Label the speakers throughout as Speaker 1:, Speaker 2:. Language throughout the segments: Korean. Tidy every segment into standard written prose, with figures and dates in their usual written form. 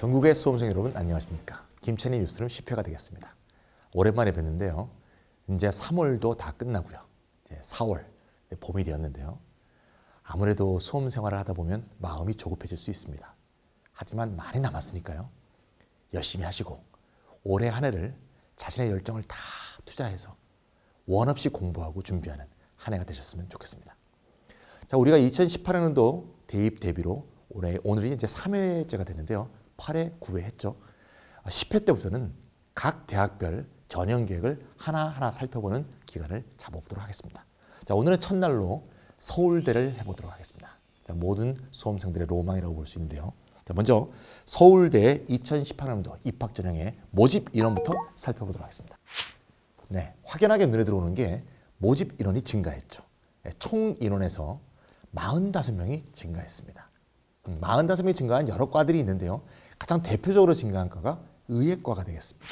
Speaker 1: 전국의 수험생 여러분 안녕하십니까. 김찬희 뉴스룸 10회가 되겠습니다. 오랜만에 뵙는데요. 이제 3월도 다 끝나고요. 이제 4월 봄이 되었는데요. 아무래도 수험 생활을 하다 보면 마음이 조급해질 수 있습니다. 하지만 많이 남았으니까요. 열심히 하시고 올해 한 해를 자신의 열정을 다 투자해서 원 없이 공부하고 준비하는 한 해가 되셨으면 좋겠습니다. 자, 우리가 2018년도 대입 대비로 오늘이 이제 3회째가 됐는데요. 8회, 9회 했죠. 10회 때부터는 각 대학별 전형 계획을 하나하나 살펴보는 기간을 잡아보도록 하겠습니다. 자, 오늘은 첫날로 서울대를 해보도록 하겠습니다. 자, 모든 수험생들의 로망이라고 볼 수 있는데요. 자, 먼저 서울대 2018년도 입학 전형의 모집 인원부터 살펴보도록 하겠습니다. 네, 확연하게 눈에 들어오는 게 모집 인원이 증가했죠. 총 인원에서 45명이 증가했습니다. 45명이 증가한 여러 과들이 있는데요. 가장 대표적으로 증가한 과가 의예과가 되겠습니다.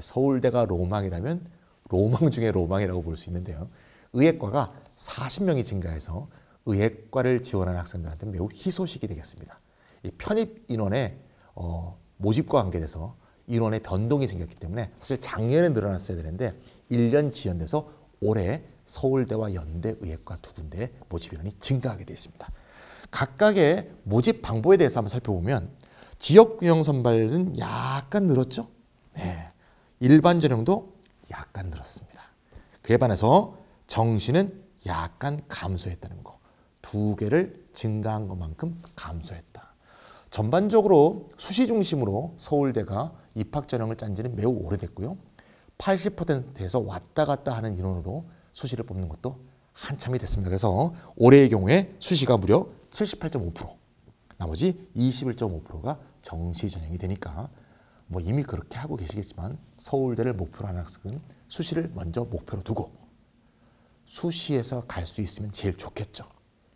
Speaker 1: 서울대가 로망이라면 로망 중에 로망이라고 볼 수 있는데요. 의예과가 40명이 증가해서 의예과를 지원하는 학생들한테 매우 희소식이 되겠습니다. 이 편입 인원의 모집과 관계돼서 인원의 변동이 생겼기 때문에 사실 작년에 늘어났어야 되는데 1년 지연돼서 올해 서울대와 연대 의예과 두 군데의 모집 인원이 증가하게 되어 있습니다. 각각의 모집 방법에 대해서 한번 살펴보면 지역균형 선발은 약간 늘었죠. 네, 일반 전형도 약간 늘었습니다. 그에 반해서 정시는 약간 감소했다는 거. 두 개를 증가한 것만큼 감소했다. 전반적으로 수시 중심으로 서울대가 입학 전형을 짠 지는 매우 오래됐고요. 80%에서 왔다 갔다 하는 인원으로 수시를 뽑는 것도 한참이 됐습니다. 그래서 올해의 경우에 수시가 무려 78.5%, 나머지 21.5%가 정시 전형이 되니까 뭐 이미 그렇게 하고 계시겠지만 서울대를 목표로 하는 학생은 수시를 먼저 목표로 두고 수시에서 갈 수 있으면 제일 좋겠죠.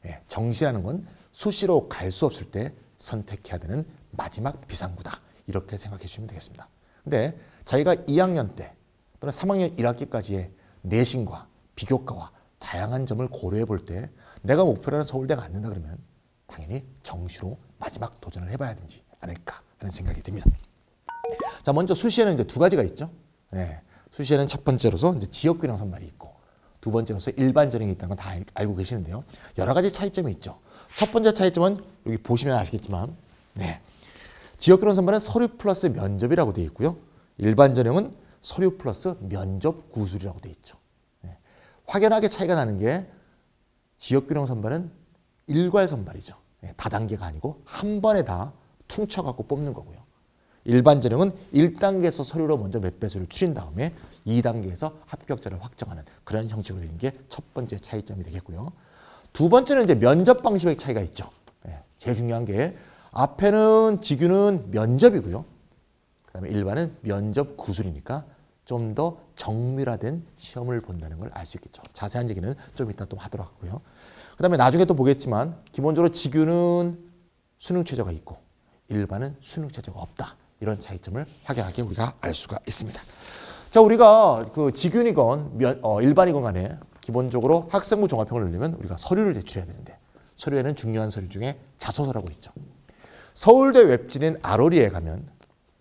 Speaker 1: 예, 정시라는 건 수시로 갈 수 없을 때 선택해야 되는 마지막 비상구다. 이렇게 생각해 주시면 되겠습니다. 근데 자기가 2학년 때 또는 3학년 1학기까지의 내신과 비교과와 다양한 점을 고려해 볼 때 내가 목표로 하는 서울대가 안 된다 그러면 당연히 정시로 마지막 도전을 해봐야 되지 않을까 하는 생각이 듭니다. 자, 먼저 수시에는 이제 두 가지가 있죠. 네, 수시에는 첫 번째로서 이제 지역균형 선발이 있고 두 번째로서 일반 전형이 있다는 건 다 알고 계시는데요. 여러 가지 차이점이 있죠. 첫 번째 차이점은 여기 보시면 아시겠지만 네, 지역균형 선발은 서류 플러스 면접이라고 되어 있고요. 일반 전형은 서류 플러스 면접 구술이라고 되어 있죠. 네, 확연하게 차이가 나는 게 지역균형 선발은 일괄 선발이죠. 네, 다단계가 아니고 한 번에 다 퉁쳐갖고 뽑는 거고요. 일반 전형은 1단계에서 서류로 먼저 몇 배수를 추린 다음에 2단계에서 합격자를 확정하는 그런 형식으로 되는 게 첫 번째 차이점이 되겠고요. 두 번째는 이제 면접 방식의 차이가 있죠. 네, 제일 중요한 게 앞에는 지규는 면접이고요. 그다음에 일반은 면접 구술이니까 좀 더 정밀화된 시험을 본다는 걸 알 수 있겠죠. 자세한 얘기는 좀 이따 또 하도록 하고요. 그다음에 나중에 또 보겠지만 기본적으로 지규는 수능 최저가 있고 일반은 수능 최저가 없다. 이런 차이점을 확연하게 우리가 알 수가 있습니다. 자, 우리가 그 지균이건 일반이건 간에 기본적으로 학생부 종합평을 내려면 우리가 서류를 제출해야 되는데 서류에는 중요한 서류 중에 자소서라고 있죠. 서울대 웹진인 아로리에 가면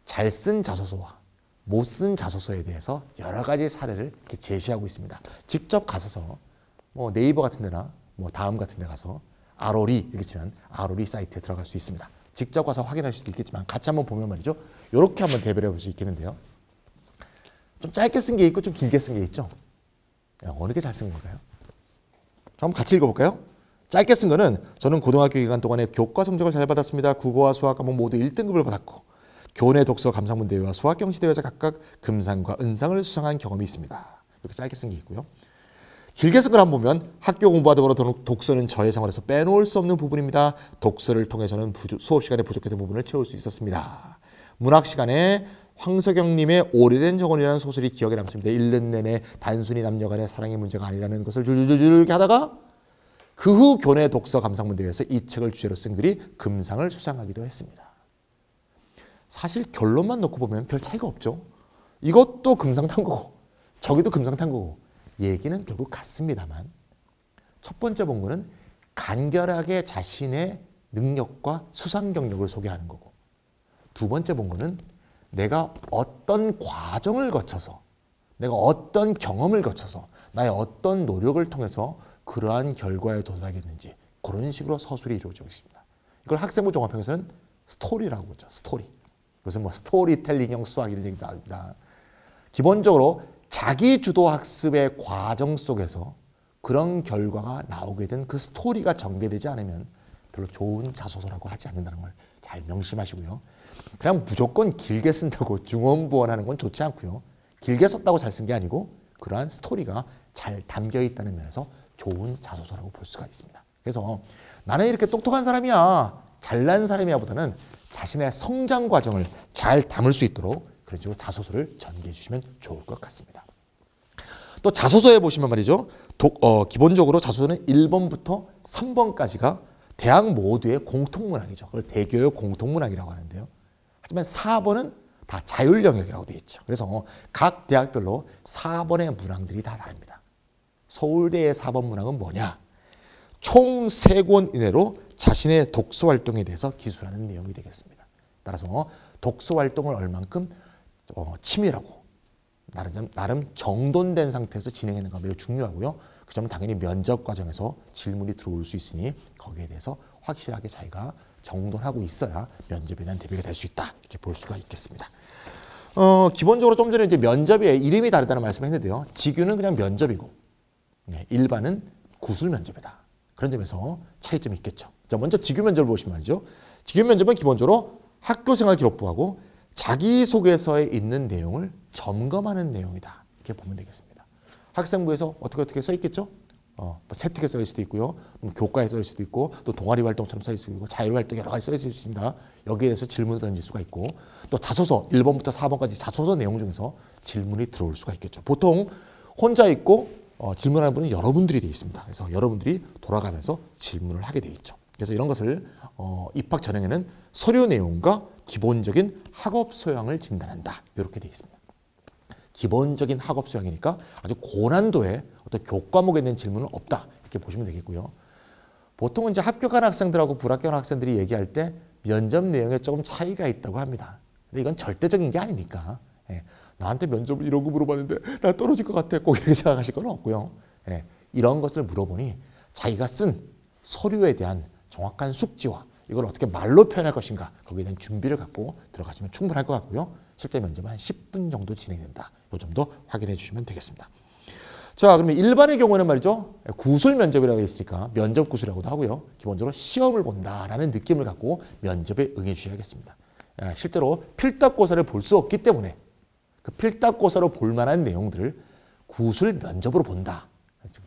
Speaker 1: 잘 쓴 자소서와 못 쓴 자소서에 대해서 여러 가지 사례를 이렇게 제시하고 있습니다. 직접 가서서 뭐 네이버 같은 데나 뭐 다음 같은 데 가서 아로리 이렇게 치면 아로리 사이트에 들어갈 수 있습니다. 직접 가서 확인할 수도 있겠지만 같이 한번 보면 말이죠. 이렇게 한번 대비를 해볼 수 있겠는데요. 좀 짧게 쓴 게 있고 좀 길게 쓴 게 있죠. 어느 게 잘 쓴 걸까요? 한번 같이 읽어볼까요? 짧게 쓴 거는 저는 고등학교 기간 동안에 교과 성적을 잘 받았습니다. 국어와 수학 과목 모두 1등급을 받았고 교내 독서 감상문대회와 수학 경시대회에서 각각 금상과 은상을 수상한 경험이 있습니다. 이렇게 짧게 쓴 게 있고요. 길게 쓴 걸 한번 보면 학교 공부와 더불어 독서는 저의 생활에서 빼놓을 수 없는 부분입니다. 독서를 통해서는 수업 시간에 부족했던 부분을 채울 수 있었습니다. 문학 시간에 황석영님의 오래된 정원이라는 소설이 기억에 남습니다. 읽는 내내 단순히 남녀 간의 사랑의 문제가 아니라는 것을 줄줄줄 이렇게 하다가 그 후 교내 독서 감상문대회에서 이 책을 주제로 쓴 글이 금상을 수상하기도 했습니다. 사실 결론만 놓고 보면 별 차이가 없죠. 이것도 금상 탄 거고 저기도 금상 탄 거고 얘기는 결국 같습니다만 첫 번째 본문은 간결하게 자신의 능력과 수상 경력을 소개하는 거고 두 번째 본 거는 내가 어떤 과정을 거쳐서, 내가 어떤 경험을 거쳐서, 나의 어떤 노력을 통해서 그러한 결과에 도달하겠는지, 그런 식으로 서술이 이루어지고 있습니다. 이걸 학생부 종합형에서는 스토리라고 하죠. 스토리. 요새 뭐 스토리텔링형 수학 이런 얘기 나옵니다. 기본적으로 자기 주도 학습의 과정 속에서 그런 결과가 나오게 된 그 스토리가 전개되지 않으면 별로 좋은 자소서라고 하지 않는다는 걸 잘 명심하시고요. 그냥 무조건 길게 쓴다고 중언부언하는 건 좋지 않고요. 길게 썼다고 잘 쓴 게 아니고 그러한 스토리가 잘 담겨 있다는 면에서 좋은 자소서라고 볼 수가 있습니다. 그래서 나는 이렇게 똑똑한 사람이야, 잘난 사람이야 보다는 자신의 성장 과정을 잘 담을 수 있도록 그런 식으로 자소서를 전개해 주시면 좋을 것 같습니다. 또 자소서에 보시면 말이죠. 기본적으로 자소서는 1번부터 3번까지가 대학 모두의 공통문항이죠. 그걸 대교육 공통문항이라고 하는데요. 하지만 4번은 다 자율 영역이라고 되어 있죠. 그래서 각 대학별로 4번의 문항들이 다 다릅니다. 서울대의 4번 문항은 뭐냐? 총 3권 이내로 자신의 독서 활동에 대해서 기술하는 내용이 되겠습니다. 따라서 독서 활동을 얼만큼 치밀하고 나름 정돈된 상태에서 진행하는 거 매우 중요하고요. 그 점은 당연히 면접 과정에서 질문이 들어올 수 있으니 거기에 대해서 확실하게 자기가 정돈하고 있어야 면접에 대한 대비가 될 수 있다. 이렇게 볼 수가 있겠습니다. 기본적으로 좀 전에 이제 면접의 이름이 다르다는 말씀을 했는데요. 직유는 그냥 면접이고 일반은 구술 면접이다. 그런 점에서 차이점이 있겠죠. 자, 먼저 직유 면접을 보시면 말이죠. 직유 면접은 기본적으로 학교생활 기록부하고 자기소개서에 있는 내용을 점검하는 내용이다. 이렇게 보면 되겠습니다. 학생부에서 어떻게 써 있겠죠? 세특에 써 있을 수도 있고요. 교과에 써 있을 수도 있고 또 동아리 활동처럼 써 있을 수도 있고 자율 활동 여러 가지 써 있을 수 있습니다. 여기에 대해서 질문을 던질 수가 있고 또 자소서 1번부터 4번까지 자소서 내용 중에서 질문이 들어올 수가 있겠죠. 보통 혼자 있고 질문하는 분은 여러분들이 되어 있습니다. 그래서 여러분들이 돌아가면서 질문을 하게 되어 있죠. 그래서 이런 것을 입학 전형에는 서류 내용과 기본적인 학업 소양을 진단한다. 이렇게 되어 있습니다. 기본적인 학업 소양이니까 아주 고난도의 어떤 교과목에 대한 질문은 없다. 이렇게 보시면 되겠고요. 보통은 이제 합격한 학생들하고 불합격한 학생들이 얘기할 때 면접 내용에 조금 차이가 있다고 합니다. 근데 이건 절대적인 게 아니니까. 나한테 면접을 이런 거 물어봤는데 나 떨어질 것 같아. 꼭 이렇게 생각하실 건 없고요. 이런 것을 물어보니 자기가 쓴 서류에 대한 정확한 숙지와 이걸 어떻게 말로 표현할 것인가 거기에 대한 준비를 갖고 들어가시면 충분할 것 같고요. 실제 면접은 한 10분 정도 진행된다. 이 점도 확인해 주시면 되겠습니다. 자, 그러면 일반의 경우는 말이죠. 구술 면접이라고 했으니까 면접 구술이라고도 하고요. 기본적으로 시험을 본다라는 느낌을 갖고 면접에 응해 주셔야겠습니다. 실제로 필답고사를 볼 수 없기 때문에 그 필답고사로 볼 만한 내용들을 구술 면접으로 본다.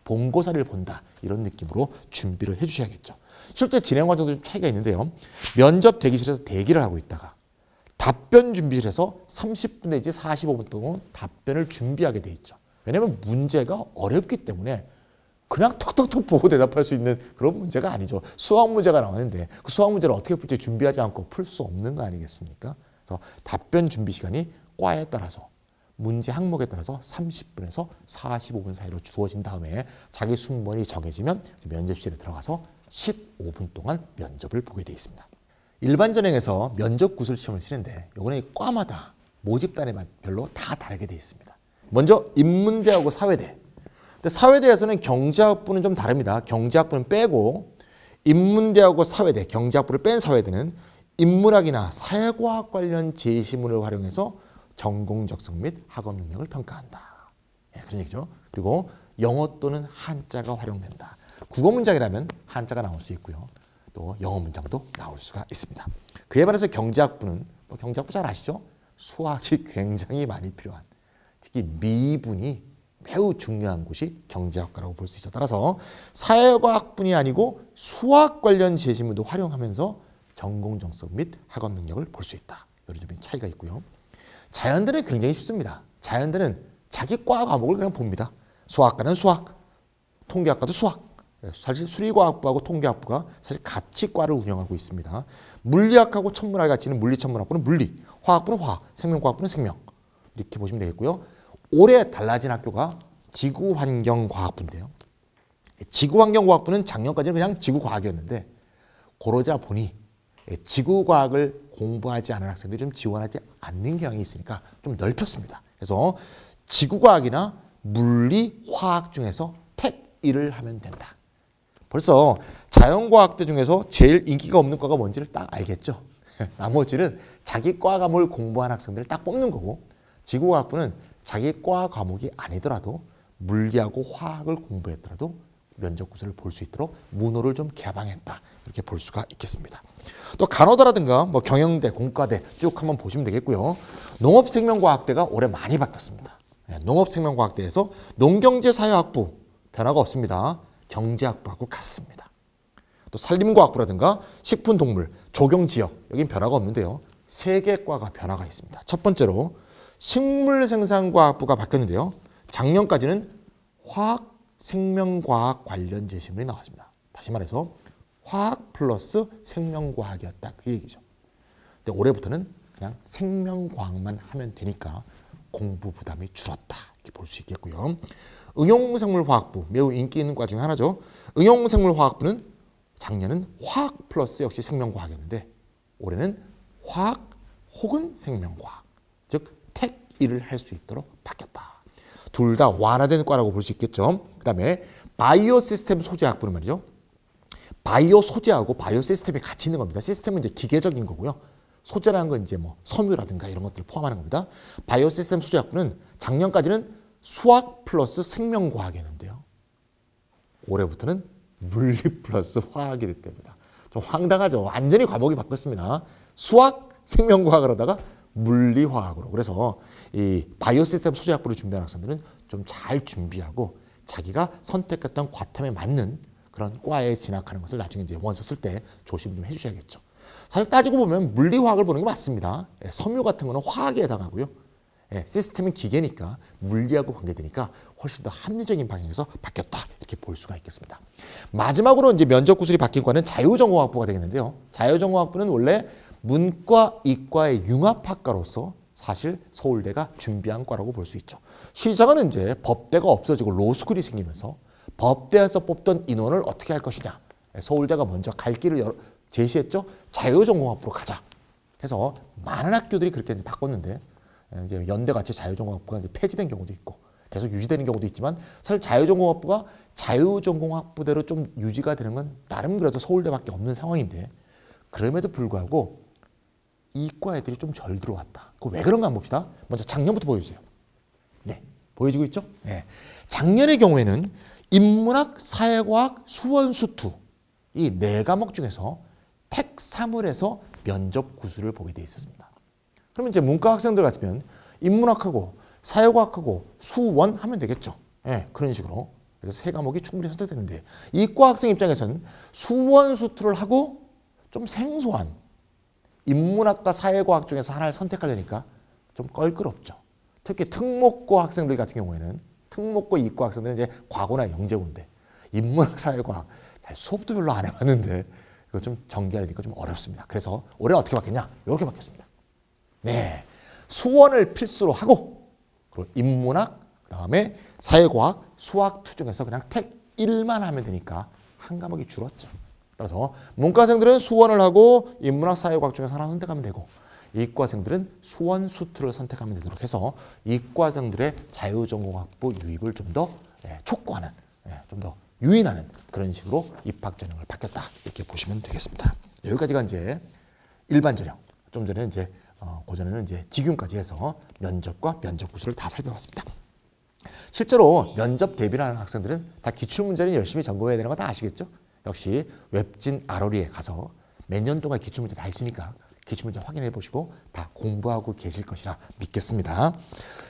Speaker 1: 본고사를 본다. 이런 느낌으로 준비를 해 주셔야겠죠. 실제 진행 과정도 좀 차이가 있는데요. 면접 대기실에서 대기를 하고 있다가 답변 준비를 해서 30분 내지 45분 동안 답변을 준비하게 돼 있죠. 왜냐하면 문제가 어렵기 때문에 그냥 톡톡톡 보고 대답할 수 있는 그런 문제가 아니죠. 수학 문제가 나오는데 그 수학 문제를 어떻게 풀지 준비하지 않고 풀 수 없는 거 아니겠습니까? 그래서 답변 준비 시간이 과에 따라서 문제 항목에 따라서 30분에서 45분 사이로 주어진 다음에 자기 숙번이 정해지면 면접실에 들어가서 15분 동안 면접을 보게 되어 있습니다. 일반 전형에서 면접 구술 시험을 치는데 이거는 과마다 모집단별로 다 다르게 되어 있습니다. 먼저 인문대하고 사회대. 근데 사회대에서는 경제학부는 좀 다릅니다. 경제학부는 빼고 인문대하고 사회대, 경제학부를 뺀 사회대는 인문학이나 사회과학 관련 제시문을 활용해서 전공 적성 및 학업 능력을 평가한다. 그런 얘기죠. 그리고 영어 또는 한자가 활용된다. 국어 문장이라면 한자가 나올 수 있고요. 또 영어 문장도 나올 수가 있습니다. 그에 반해서 경제학부는 경제학부 잘 아시죠? 수학이 굉장히 많이 필요한 특히 미분이 매우 중요한 곳이 경제학과라고 볼 수 있죠. 따라서 사회과학뿐이 아니고 수학 관련 제시문도 활용하면서 전공 적성 및 학업 능력을 볼 수 있다. 이런 점이 차이가 있고요. 자연대는 굉장히 쉽습니다. 자연대는 자기 과 과목을 그냥 봅니다. 수학과는 수학, 통계학과도 수학. 사실 수리과학부하고 통계학부가 사실 같이 과를 운영하고 있습니다. 물리학하고 천문학이 같이 있는 물리천문학부는 물리, 화학부는 화학, 생명과학부는 생명. 이렇게 보시면 되겠고요. 올해 달라진 학교가 지구환경과학부인데요. 지구환경과학부는 작년까지는 그냥 지구과학이었는데 그러자 보니 지구과학을 공부하지 않은 학생들이 좀 지원하지 않는 경향이 있으니까 좀 넓혔습니다. 그래서 지구과학이나 물리, 화학 중에서 택 1을 하면 된다. 벌써 자연과학들 중에서 제일 인기가 없는 과가 뭔지를 딱 알겠죠. 나머지는 자기 과 과목을 공부한 학생들을 딱 뽑는 거고, 지구과학부는 자기 과 과목이 아니더라도 물리하고 화학을 공부했더라도 면접 구술을 볼 수 있도록 문호를 좀 개방했다, 이렇게 볼 수가 있겠습니다. 또 간호대라든가 뭐 경영대, 공과대 쭉 한번 보시면 되겠고요. 농업생명과학대가 올해 많이 바뀌었습니다. 농업생명과학대에서 농경제사회학부 변화가 없습니다. 경제학부하고 같습니다. 또 산림과학부라든가 식품동물, 조경지역, 여긴 변화가 없는데요. 세 개 과가 변화가 있습니다. 첫 번째로 식물생산과학부가 바뀌었는데요. 작년까지는 화학, 생명과학 관련 제시문이 나왔습니다. 다시 말해서 화학 플러스 생명과학이었다, 그 얘기죠. 근데 올해부터는 그냥 생명과학만 하면 되니까 공부 부담이 줄었다, 이렇게 볼 수 있겠고요. 응용생물화학부, 매우 인기 있는 과 중에 하나죠. 응용생물화학부는 작년은 화학 플러스 역시 생명과학이었는데 올해는 화학 혹은 생명과학, 즉 택 1을 할 수 있도록 바뀌었다. 둘 다 완화된 과라고 볼 수 있겠죠. 그 다음에 바이오 시스템 소재학부는 말이죠. 바이오 소재하고 바이오 시스템이 같이 있는 겁니다. 시스템은 이제 기계적인 거고요. 소재라는 건 이제 뭐 섬유라든가 이런 것들을 포함하는 겁니다. 바이오 시스템 소재학부는 작년까지는 수학 플러스 생명과학이었는데요. 올해부터는 물리 플러스 화학이 됐답니다. 좀 황당하죠. 완전히 과목이 바뀌었습니다. 수학, 생명과학을 하다가 물리화학으로. 그래서 이 바이오 시스템 소재학부를 준비하는 학생들은 좀 잘 준비하고 자기가 선택했던 과탐에 맞는 그런 과에 진학하는 것을 나중에 이제 원서 쓸 때 조심 좀 해주셔야겠죠. 사실 따지고 보면 물리화학을 보는 게 맞습니다. 섬유 같은 거는 화학에 해당하고요. 시스템은 기계니까 물리하고 관계되니까 훨씬 더 합리적인 방향에서 바뀌었다, 이렇게 볼 수가 있겠습니다. 마지막으로 이제 면접 구술이 바뀐 과는 자유전공학부가 되겠는데요. 자유전공학부는 원래 문과, 이과의 융합학과로서 사실 서울대가 준비한 과라고 볼 수 있죠. 시작은 이제 법대가 없어지고 로스쿨이 생기면서 법대에서 뽑던 인원을 어떻게 할 것이냐. 서울대가 먼저 갈 길을 제시했죠. 자유전공학부로 가자. 해서 많은 학교들이 그렇게 이제 바꿨는데, 이제 연대같이 자유전공학부가 이제 폐지된 경우도 있고 계속 유지되는 경우도 있지만, 사실 자유전공학부가 자유전공학부대로 좀 유지가 되는 건 나름 그래도 서울대밖에 없는 상황인데, 그럼에도 불구하고 이과 애들이 좀 덜 들어왔다. 그거 왜 그런가 한번 봅시다. 먼저 작년부터 보여주세요. 네, 보여지고 있죠? 네. 작년의 경우에는 인문학, 사회과학, 수원, 수투 이 네 과목 중에서 택 3을에서 면접 구술을 보게 돼 있었습니다. 그러면 이제 문과 학생들 같으면 인문학하고 사회과학하고 수원 하면 되겠죠. 네, 그런 식으로. 그래서 세 과목이 충분히 선택되는데, 이과 학생 입장에서는 수원, 수투를 하고 좀 생소한 인문학과 사회과학 중에서 하나를 선택하려니까 좀 껄끄럽죠. 특히 특목고 학생들 같은 경우에는, 특목고 이과 학생들은 이제 과거나 영재고인데 인문학, 사회과학 잘 수업도 별로 안 해봤는데 이거 좀 전개하려니까 좀 어렵습니다. 그래서 올해 어떻게 바뀌었냐? 이렇게 바뀌었습니다. 네, 수원을 필수로 하고, 그리고 인문학, 그다음에 사회과학, 수학, 투 중에서 그냥 택 1만 하면 되니까 한 과목이 줄었죠. 따라서 문과생들은 수원을 하고 인문학, 사회과학 중에서 하나 선택하면 되고, 이과생들은 수원, 수투를 선택하면 되도록 해서 이과생들의 자유전공학부 유입을 좀 더 촉구하는, 좀 더 유인하는 그런 식으로 입학 전형을 바뀌었다, 이렇게 보시면 되겠습니다. 여기까지가 이제 일반 전형. 좀 전에는 이제 고전에는 이제 직윤까지 해서 면접과 면접 구술을 다 살펴봤습니다. 실제로 면접 대비를 하는 학생들은 다 기출문제는 열심히 점검해야 되는 거 다 아시겠죠? 역시 웹진 RO리에 가서 몇 년 동안 기출문제 다 있으니까 기출문제 확인해 보시고 다 공부하고 계실 것이라 믿겠습니다.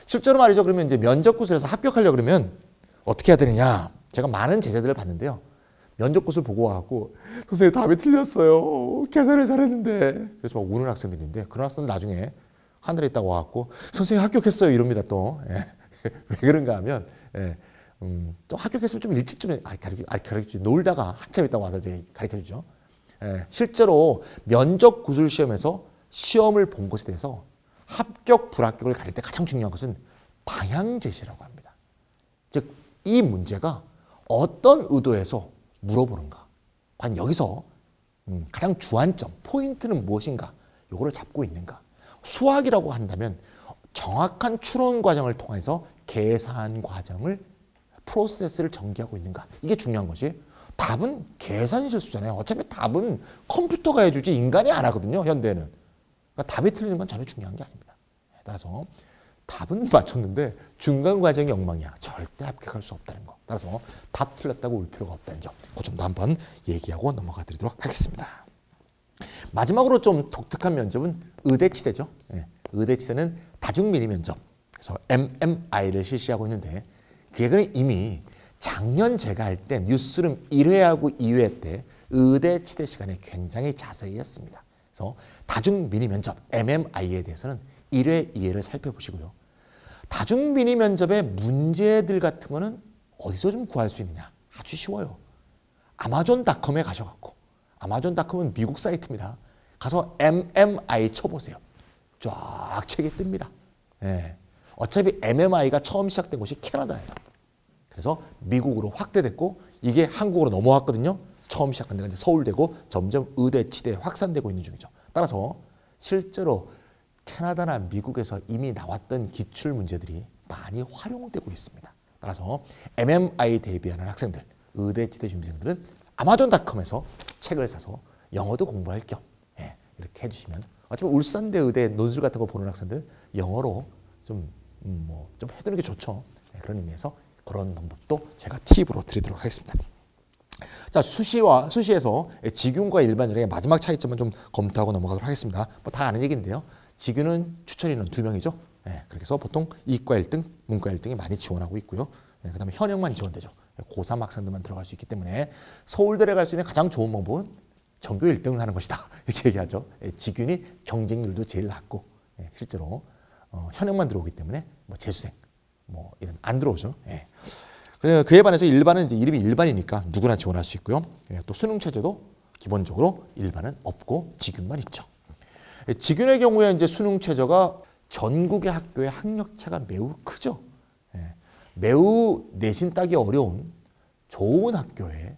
Speaker 1: 실제로 말이죠. 그러면 이제 면접 구술에서 합격하려고 그러면 어떻게 해야 되느냐? 제가 많은 제자들을 봤는데요. 면접 구술 보고 와갖고 선생님 답이 틀렸어요. 계산을 잘했는데. 그래서 막 우는 학생들인데, 그런 학생들 나중에 하늘에 있다가 와갖고 선생님 합격했어요 이럽니다 또. 왜 그런가 하면 또 합격했으면 좀 일찍 좀 가르쳐주지. 놀다가 한참 있다가 와서 이제 가르쳐주죠. 실제로 면접 구술 시험에서 시험을 본 것에 대해서 합격, 불합격을 가릴 때 가장 중요한 것은 방향 제시라고 합니다. 즉, 이 문제가 어떤 의도에서 물어보는가. 과연 여기서 가장 주안점, 포인트는 무엇인가? 요거를 잡고 있는가? 수학이라고 한다면 정확한 추론 과정을 통해서 계산 과정을 프로세스를 전개하고 있는가? 이게 중요한 거지. 답은 계산 실수잖아요. 어차피 답은 컴퓨터가 해주지 인간이 안 하거든요. 현대는. 그러니까 답이 틀리는 건 전혀 중요한 게 아닙니다. 따라서 답은 맞췄는데 중간 과정이 엉망이야. 절대 합격할 수 없다는 거. 따라서 답 틀렸다고 울 필요가 없다는 점. 그 점도 한번 얘기하고 넘어가 드리도록 하겠습니다. 마지막으로 좀 독특한 면접은 의대치대죠. 의대치대는 다중미니 면접. 그래서 MMI를 실시하고 있는데 그게는 이미 작년 제가 할 때 뉴스룸 1회하고 2회 때 의대치대 시간에 굉장히 자세히 했습니다. 그래서 다중미니 면접 MMI에 대해서는 1회, 2회를 살펴보시고요. 다중미니 면접의 문제들 같은 거는 어디서 좀 구할 수 있느냐? 아주 쉬워요. 아마존닷컴에 가셔갖고 아마존닷컴은 미국 사이트입니다. 가서 MMI 쳐보세요. 쫙 책이 뜹니다. 예. 어차피 MMI가 처음 시작된 곳이 캐나다예요. 그래서 미국으로 확대됐고 이게 한국으로 넘어왔거든요. 처음 시작한 데가 이제 서울되고 점점 의대, 치대에 확산되고 있는 중이죠. 따라서 실제로 캐나다나 미국에서 이미 나왔던 기출 문제들이 많이 활용되고 있습니다. 따라서 MMI 대비하는 학생들, 의대, 치대 준비생들은 아마존닷컴에서 책을 사서 영어도 공부할 겸 이렇게 해주시면 어차피 울산대 의대 논술 같은 거 보는 학생들은 영어로 좀 해두는 게 좋죠. 그런 의미에서 그런 방법도 제가 팁으로 드리도록 하겠습니다. 자, 수시에서 직윤과 일반전형의 마지막 차이점은 좀 검토하고 넘어가도록 하겠습니다. 뭐 다 아는 얘기인데요. 직윤은 추천인원 2명이죠. 그렇게 해서 보통 이과 1등, 문과 1등이 많이 지원하고 있고요. 그 다음에 현역만 지원되죠. 고3 학생들만 들어갈 수 있기 때문에 서울대를 갈 수 있는 가장 좋은 방법은 전교 1등을 하는 것이다. 이렇게 얘기하죠. 직윤이 경쟁률도 제일 낮고 실제로 현역만 들어오기 때문에 뭐 재수생 이런 안 들어오죠. 그에 반해서 일반은 이제 이름이 일반이니까 누구나 지원할 수 있고요. 또 수능 체제도 기본적으로 일반은 없고 직윤만 있죠. 직윤의 경우에 이제 수능 체제가 전국의 학교의 학력차가 매우 크죠. 매우 내신 따기 어려운 좋은 학교에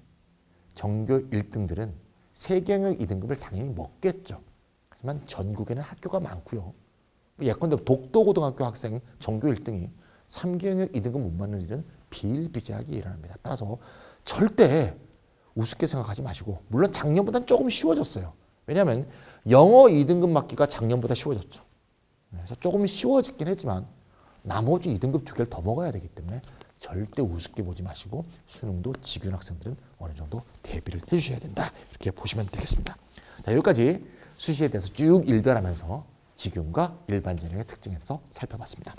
Speaker 1: 전교 1등들은 세경영 2등급을 당연히 먹겠죠. 하지만 전국에는 학교가 많고요. 예컨대 독도고등학교 학생 전교 1등이 3경영 2등급 못 맞는 일은 비일비재하게 일어납니다. 따라서 절대 우습게 생각하지 마시고 물론 작년보다는 조금 쉬워졌어요. 왜냐하면 영어 2등급 맞기가 작년보다 쉬워졌죠. 그래서 조금 쉬워지긴 했지만 나머지 2등급 2개를 더 먹어야 되기 때문에 절대 우습게 보지 마시고 수능도 직윤 학생들은 어느 정도 대비를 해주셔야 된다. 이렇게 보시면 되겠습니다. 자, 여기까지 수시에 대해서 쭉 일별하면서 직윤과 일반 전형의 특징에 대해서 살펴봤습니다.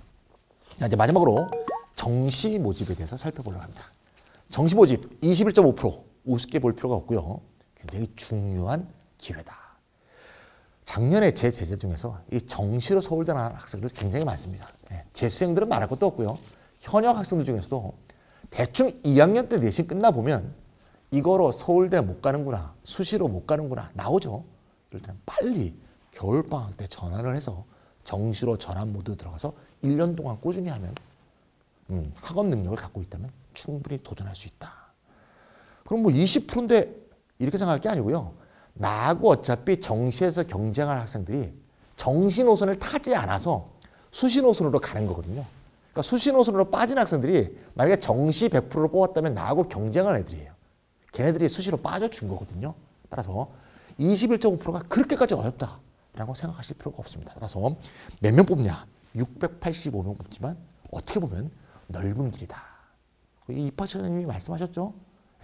Speaker 1: 자, 이제 마지막으로 정시 모집에 대해서 살펴보려고 합니다. 정시 모집 21.5% 우습게 볼 필요가 없고요. 굉장히 중요한 기회다. 작년에 제 제자 중에서 이 정시로 서울대 나온 학생들 굉장히 많습니다. 재수생들은 말할 것도 없고요. 현역 학생들 중에서도 대충 2학년 때 내신 끝나보면 이거로 서울대 못 가는구나, 수시로 못 가는구나 나오죠. 이럴 때는 빨리 겨울방학 때 전환을 해서 정시로 전환 모드 들어가서 1년 동안 꾸준히 하면 학업 능력을 갖고 있다면 충분히 도전할 수 있다. 그럼 뭐 20%인데 이렇게 생각할 게 아니고요. 나하고 어차피 정시에서 경쟁할 학생들이 정시 노선을 타지 않아서 수시 노선으로 가는 거거든요. 그러니까 수시 노선으로 빠진 학생들이 만약에 정시 100%로 뽑았다면 나하고 경쟁할 애들이에요. 걔네들이 수시로 빠져준 거거든요. 따라서 21.5%가 그렇게까지 어렵다라고 생각하실 필요가 없습니다. 따라서 몇 명 뽑냐? 685명 뽑지만 어떻게 보면 넓은 길이다. 이파처장님이 말씀하셨죠?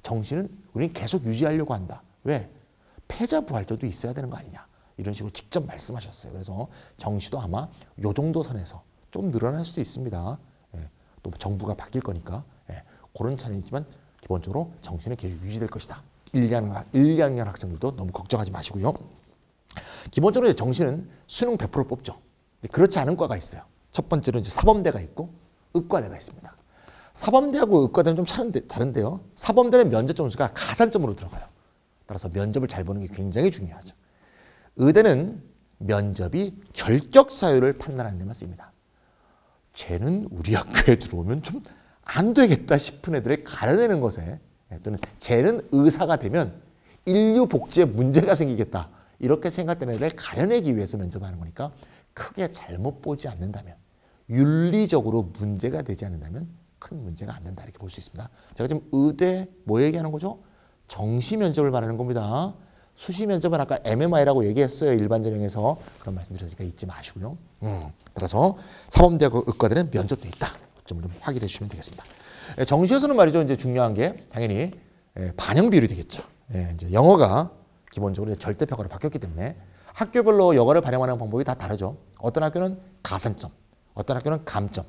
Speaker 1: 정시는 우리는 계속 유지하려고 한다. 왜? 패자부활전도 있어야 되는 거 아니냐. 이런 식으로 직접 말씀하셨어요. 그래서 정시도 아마 요 정도 선에서 좀 늘어날 수도 있습니다. 또 정부가 바뀔 거니까 그런 차이는 있지만 기본적으로 정시는 계속 유지될 것이다. 1, 2학년 학생들도 너무 걱정하지 마시고요. 기본적으로 정시는 수능 100% 뽑죠. 그렇지 않은 과가 있어요. 첫 번째로 이제 사범대가 있고 의과대가 있습니다. 사범대하고 의과대는 좀 다른데요. 사범대는 면접 점수가 가산점으로 들어가요. 따라서 면접을 잘 보는 게 굉장히 중요하죠. 의대는 면접이 결격 사유를 판단하는 데만 씁니다. 쟤는 우리 학교에 들어오면 좀 안 되겠다 싶은 애들을 가려내는 것에 또는 쟤는 의사가 되면 인류 복지에 문제가 생기겠다. 이렇게 생각되는 애를 가려내기 위해서 면접하는 거니까 크게 잘못 보지 않는다면, 윤리적으로 문제가 되지 않는다면 큰 문제가 안 된다. 이렇게 볼 수 있습니다. 제가 지금 의대 뭐 얘기하는 거죠? 정시 면접을 말하는 겁니다. 수시 면접은 아까 MMI라고 얘기했어요. 일반 전형에서. 그런 말씀 드리니까 잊지 마시고요. 따라서 사범대학 의과대는 면접도 있다. 좀 확인해 주시면 되겠습니다. 정시에서는 말이죠. 이제 중요한 게 당연히 반영 비율이 되겠죠. 이제 영어가 기본적으로 절대평가로 바뀌었기 때문에 학교별로 영어를 반영하는 방법이 다 다르죠. 어떤 학교는 가산점, 어떤 학교는 감점,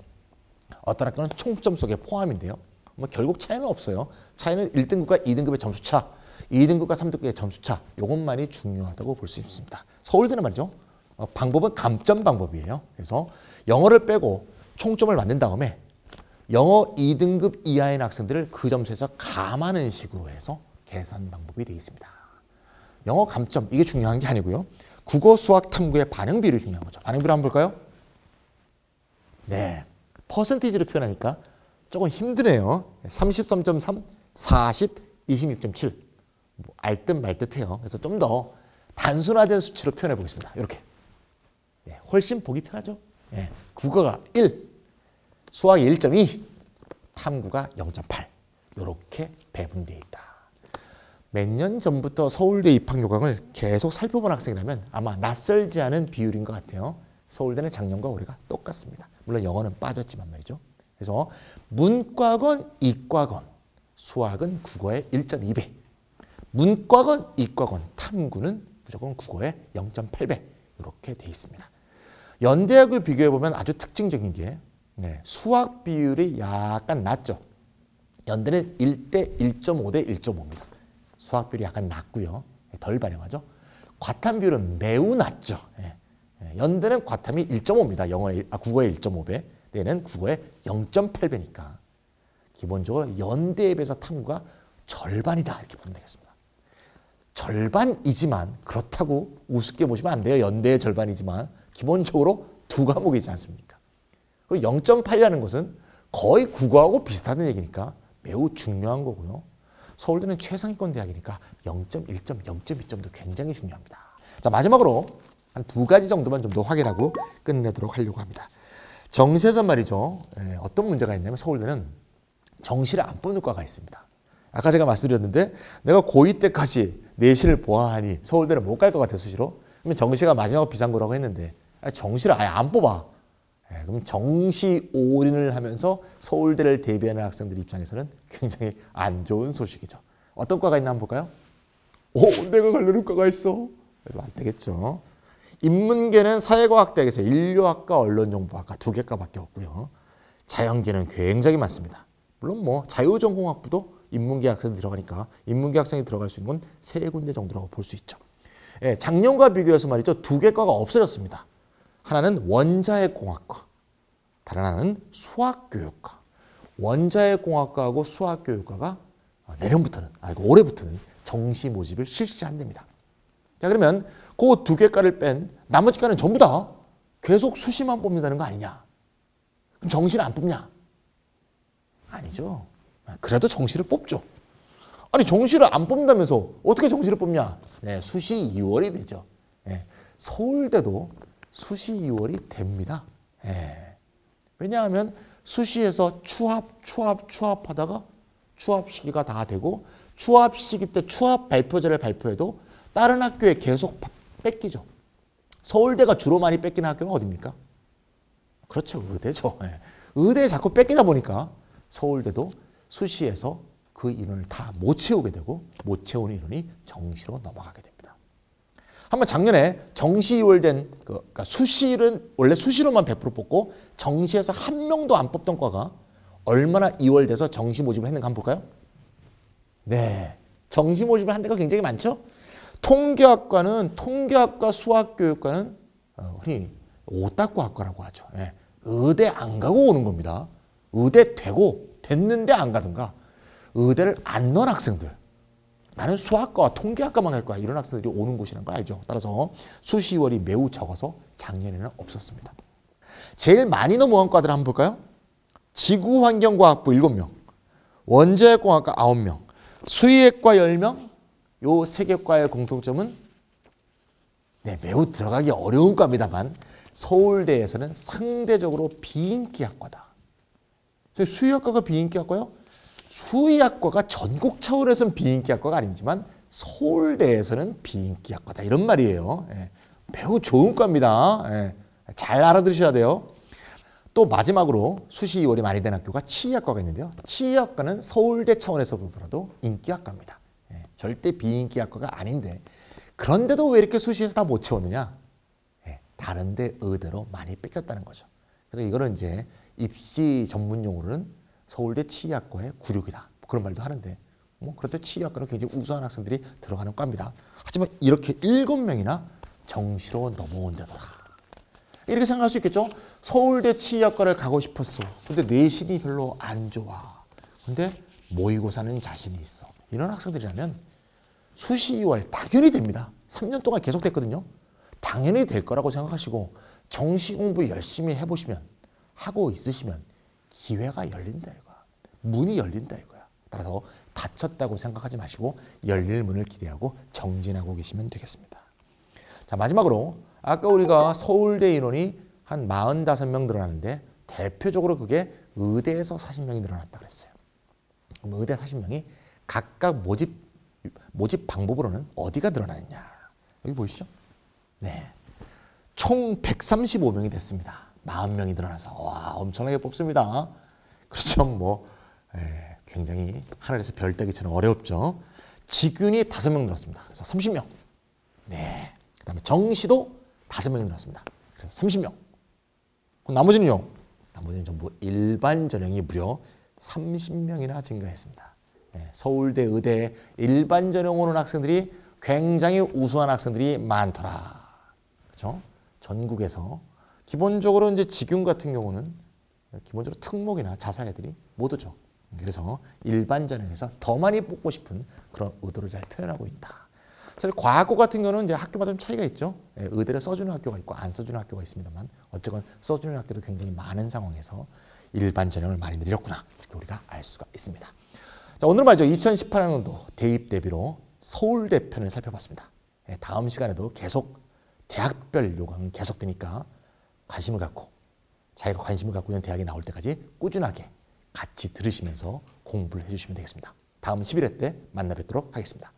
Speaker 1: 어떤 학교는 총점 속에 포함인데요. 뭐 결국 차이는 없어요. 차이는 1등급과 2등급의 점수차, 2등급과 3등급의 점수차, 이것만이 중요하다고 볼 수 있습니다. 서울대는 말이죠. 방법은 감점 방법이에요. 그래서 영어를 빼고 총점을 만든 다음에 영어 2등급 이하의 학생들을 그 점수에서 감하는 식으로 해서 계산 방법이 되어 있습니다. 영어 감점, 이게 중요한 게 아니고요. 국어, 수학, 탐구의 반응 비율이 중요한 거죠. 반응 비율 한번 볼까요? 네, 퍼센티지로 표현하니까 조금 힘드네요. 33.3, 40, 26.7. 뭐 알듯 말듯해요. 그래서 좀 더 단순화된 수치로 표현해 보겠습니다. 이렇게. 훨씬 보기 편하죠. 국어가 1, 수학이 1.2, 탐구가 0.8. 이렇게 배분되어 있다. 몇 년 전부터 서울대 입학 요강을 계속 살펴본 학생이라면 아마 낯설지 않은 비율인 것 같아요. 서울대는 작년과 올해가 똑같습니다. 물론 영어는 빠졌지만 말이죠. 그래서 문과건, 이과건, 수학은 국어의 1.2배. 문과건, 이과건, 탐구는 무조건 국어의 0.8배. 이렇게 돼 있습니다. 연대학을 비교해보면 아주 특징적인 게 수학 비율이 약간 낮죠. 연대는 1대 1.5대 1.5입니다. 수학 비율이 약간 낮고요. 덜 반영하죠. 과탐 비율은 매우 낮죠. 연대는 과탐이 1.5입니다. 국어의 1.5배. 얘는 국어의 0.8배니까 기본적으로 연대에 비해서 탐구가 절반이다. 이렇게 보면 되겠습니다. 절반이지만 그렇다고 우습게 보시면 안 돼요. 연대의 절반이지만 기본적으로 두 과목이지 않습니까? 0.8이라는 것은 거의 국어하고 비슷하다는 얘기니까 매우 중요한 거고요. 서울대는 최상위권 대학이니까 0.1점, 0.2점도 굉장히 중요합니다. 자, 마지막으로 한 두 가지 정도만 좀 더 확인하고 끝내도록 하려고 합니다. 정시에서 말이죠. 어떤 문제가 있냐면 서울대는 정시를 안 뽑는 과가 있습니다. 아까 제가 말씀드렸는데 내가 고2 때까지 내신을 보아하니 서울대는 못 갈 것 같아 수시로. 그러면 정시가 마지막 비상고라고 했는데 정시를 아예 안 뽑아. 그럼 정시 올인을 하면서 서울대를 대비하는 학생들 입장에서는 굉장히 안 좋은 소식이죠. 어떤 과가 있나 한번 볼까요? 내가 가려는 과가 있어. 안 되겠죠. 인문계는 사회과학대학에서 인류학과 언론정보학과 두 개 과밖에 없고요. 자연계는 굉장히 많습니다. 물론 뭐 자유전공학부도 인문계 학생이 들어가니까 인문계 학생이 들어갈 수 있는 건 세 군데 정도라고 볼 수 있죠. 작년과 비교해서 말이죠. 두 개 과가 없어졌습니다. 하나는 원자핵공학과, 다른 하나는 수학교육과. 원자핵공학과하고 수학교육과가 내년부터는, 올해부터는 정시 모집을 실시한답니다. 자, 그러면 그 두 개 과를 뺀 나머지 과는 전부 다 계속 수시만 뽑는다는 거 아니냐? 그럼 정시를 안 뽑냐? 아니죠. 그래도 정시를 뽑죠. 아니 정시를 안 뽑는다면서 어떻게 정시를 뽑냐? 수시 2월이 되죠. 서울대도 수시 2월이 됩니다. 왜냐하면 수시에서 추합하다가 추합 시기가 다 되고 추합 시기 때 추합 발표제를 발표해도 다른 학교에 계속 뺏기죠. 서울대가 주로 많이 뺏기는 학교가 어디입니까? 그렇죠. 의대죠. 의대에 자꾸 뺏기다 보니까 서울대도 수시에서 그 인원을 다 못 채우게 되고 못 채우는 인원이 정시로 넘어가게 됩니다. 한번 작년에 정시 2월 된 그러니까 수시는 원래 수시로만 100% 뽑고 정시에서 한 명도 안 뽑던 과가 얼마나 2월 돼서 정시 모집을 했는가 한번 볼까요? 네, 정시 모집을 한 데가 굉장히 많죠. 통계학과 수학교육과는 흔히 오따꾸학과라고 하죠. 의대 안 가고 오는 겁니다. 의대 됐는데 안 가든가 의대를 안 넣은 학생들, 나는 수학과와 통계학과만 갈 거야, 이런 학생들이 오는 곳이라는 걸 알죠. 따라서 수시 2월이 매우 적어서 작년에는 없었습니다. 제일 많이 넘어간 과들 한번 볼까요? 지구환경과학부 7명, 원자핵공학과 9명, 수의학과 10명, 요 세 개 과의 공통점은 네, 매우 들어가기 어려운 과입니다만 서울대에서는 상대적으로 비인기학과다. 수의학과가 비인기학과요? 수의학과가 전국 차원에서는 비인기학과가 아니지만 서울대에서는 비인기학과다. 이런 말이에요. 예, 매우 좋은 과입니다. 예, 잘 알아들으셔야 돼요. 또 마지막으로 수시 2월이 많이 된 학교가 치의학과가 있는데요. 치의학과는 서울대 차원에서 보더라도 인기학과입니다. 예, 절대 비인기학과가 아닌데 그런데도 왜 이렇게 수시에서 다 못 채웠느냐? 예, 다른 데 의대로 많이 뺏겼다는 거죠. 그래서 이거는 이제 입시 전문 용어로는 서울대 치의학과의 굴욕이다. 그런 말도 하는데 그렇다고 치의학과는 굉장히 우수한 학생들이 들어가는 과입니다. 하지만 이렇게 7명이나 정시로 넘어온다더라. 이렇게 생각할 수 있겠죠? 서울대 치의학과를 가고 싶었어. 근데 내신이 별로 안 좋아. 근데 모의고사는 자신이 있어. 이런 학생들이라면 수시 2월 당연히 됩니다. 3년 동안 계속 됐거든요. 당연히 될 거라고 생각하시고 정시 공부 열심히 해보시면 하고 있으시면 기회가 열린다 이거야. 문이 열린다 이거야. 따라서 닫혔다고 생각하지 마시고 열릴 문을 기대하고 정진하고 계시면 되겠습니다. 자, 마지막으로 아까 우리가 서울대 인원이 한 45명 늘어났는데 대표적으로 그게 의대에서 40명이 늘어났다 그랬어요. 그럼 의대 40명이 각각 모집 방법으로는 어디가 늘어났냐. 여기 보이시죠? 네, 총 135명이 됐습니다. 40명이 늘어나서 와 엄청나게 뽑습니다. 그렇죠. 굉장히 하늘에서 별 따기처럼 어렵죠. 직윤이 5명 늘었습니다. 그래서 30명. 네. 그다음에 정시도 5명이 늘었습니다. 그래서 30명. 그럼 나머지는요? 나머지는 전부 일반 전형이 무려 30명이나 증가했습니다. 네. 서울대 의대 일반 전형 오는 학생들이 굉장히 우수한 학생들이 많더라. 그렇죠? 전국에서 기본적으로 이제 직윤 같은 경우는 기본적으로 특목이나 자사애들이 못 오죠. 그래서 일반 전형에서 더 많이 뽑고 싶은 그런 의도를 잘 표현하고 있다. 사실 과학고 같은 경우는 이제 학교마다 좀 차이가 있죠. 의대를 써주는 학교가 있고 안 써주는 학교가 있습니다만 어쨌건 써주는 학교도 굉장히 많은 상황에서 일반 전형을 많이 늘렸구나 이렇게 우리가 알 수가 있습니다. 자, 오늘 말이죠. 2018학년도 대입 대비로 서울대 편을 살펴봤습니다. 다음 시간에도 계속 대학별 요강은 계속되니까 관심을 갖고 자기가 관심을 갖고 있는 대학이 나올 때까지 꾸준하게 같이 들으시면서 공부를 해주시면 되겠습니다. 다음 11회 때 만나 뵙도록 하겠습니다.